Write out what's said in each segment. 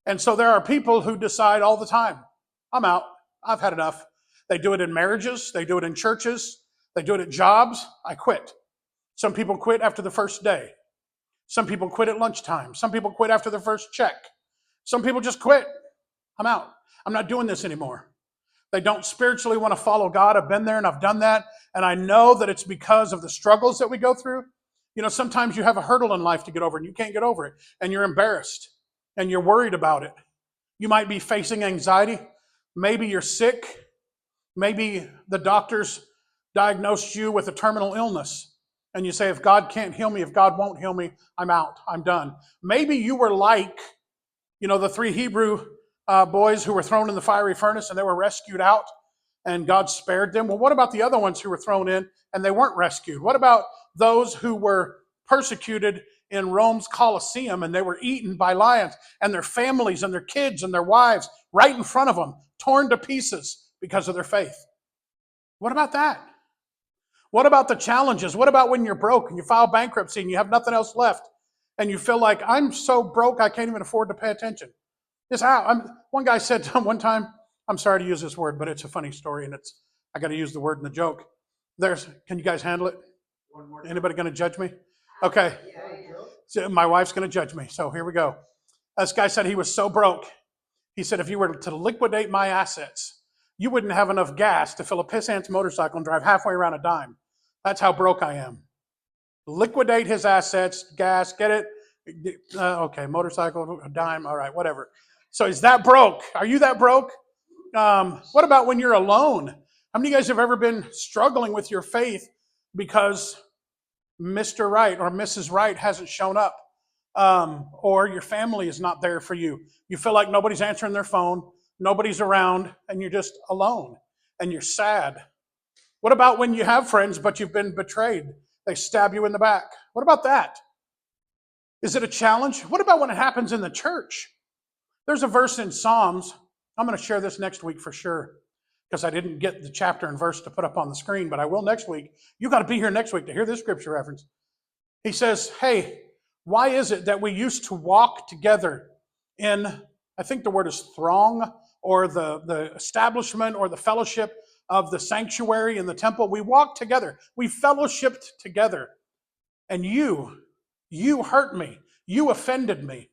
And so there are people who decide all the time, I'm out. I've had enough. They do it in marriages. They do it in churches. They do it at jobs. I quit. Some people quit after the first day. Some people quit at lunchtime. Some people quit after their first check. Some people just quit. I'm out. I'm not doing this anymore. They don't spiritually want to follow God. I've been there and I've done that. And I know that it's because of the struggles that we go through. You know, sometimes you have a hurdle in life to get over and you can't get over it. And you're embarrassed and you're worried about it. You might be facing anxiety. Maybe you're sick. Maybe the doctors diagnosed you with a terminal illness. And you say, if God can't heal me, if God won't heal me, I'm out. I'm done. Maybe you were like, the 3 Hebrew boys who were thrown in the fiery furnace and they were rescued out and God spared them. Well, what about the other ones who were thrown in and they weren't rescued? What about those who were persecuted in Rome's Colosseum and they were eaten by lions and their families and their kids and their wives right in front of them, torn to pieces because of their faith? What about that? What about the challenges? What about when you're broke and you file bankruptcy and you have nothing else left and you feel like, I'm so broke I can't even afford to pay attention? One guy said one time, I'm sorry to use this word, but it's a funny story and I got to use the word in the joke. Can you guys handle it? Anybody going to judge me? Okay. So my wife's going to judge me, so here we go. This guy said he was so broke. He said, if you were to liquidate my assets, you wouldn't have enough gas to fill a pissant's motorcycle and drive halfway around a dime. That's how broke I am. Liquidate his assets, gas, get it? Okay, motorcycle, a dime, all right, whatever. So is that broke? Are you that broke? What about when you're alone? How many of you guys have ever been struggling with your faith because Mr. Right or Mrs. Right hasn't shown up? Or your family is not there for you. You feel like nobody's answering their phone, nobody's around, and you're just alone, and you're sad. What about when you have friends, but you've been betrayed? They stab you in the back. What about that? Is it a challenge? What about when it happens in the church? There's a verse in Psalms. I'm going to share this next week for sure, because I didn't get the chapter and verse to put up on the screen, but I will next week. You got to be here next week to hear this scripture reference. He says, hey, why is it that we used to walk together in, I think the word is throng, or the establishment or the fellowship of the sanctuary in the temple? We walked together. We fellowshipped together. And you hurt me. You offended me.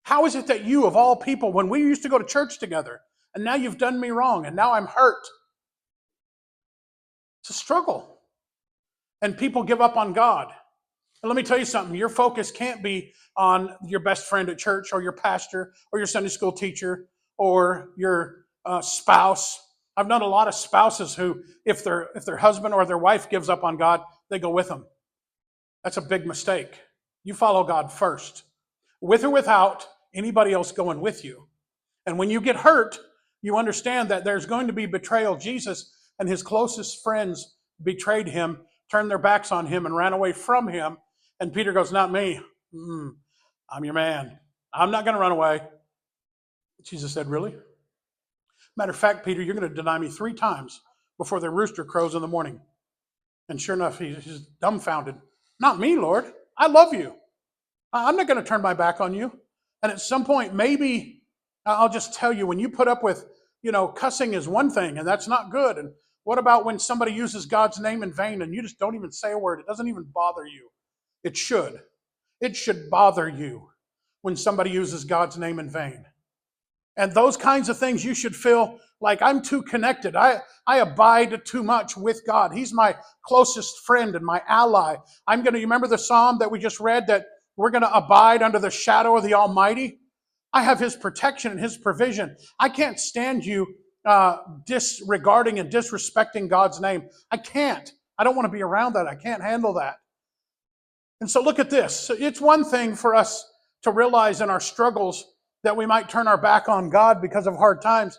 How is it that you, of all people, when we used to go to church together, and now you've done me wrong, and now I'm hurt? It's a struggle. And people give up on God. And let me tell you something, your focus can't be on your best friend at church or your pastor or your Sunday school teacher or your spouse. I've known a lot of spouses who, if their husband or their wife gives up on God, they go with them. That's a big mistake. You follow God first, with or without anybody else going with you. And when you get hurt, you understand that there's going to be betrayal. Jesus and his closest friends betrayed him, turned their backs on him, and ran away from him. And Peter goes, not me. I'm your man. I'm not going to run away. Jesus said, really? Matter of fact, Peter, you're going to deny me 3 times before the rooster crows in the morning. And sure enough, he's dumbfounded. Not me, Lord. I love you. I'm not going to turn my back on you. And at some point, maybe I'll just tell you, when you put up with, cussing is one thing, and that's not good. And what about when somebody uses God's name in vain and you just don't even say a word? It doesn't even bother you. It should. It should bother you when somebody uses God's name in vain. And those kinds of things, you should feel like I'm too connected. I abide too much with God. He's my closest friend and my ally. You remember the psalm that we just read, that we're going to abide under the shadow of the Almighty? I have his protection and his provision. I can't stand you disregarding and disrespecting God's name. I can't. I don't want to be around that. I can't handle that. And so look at this. It's one thing for us to realize in our struggles that we might turn our back on God because of hard times.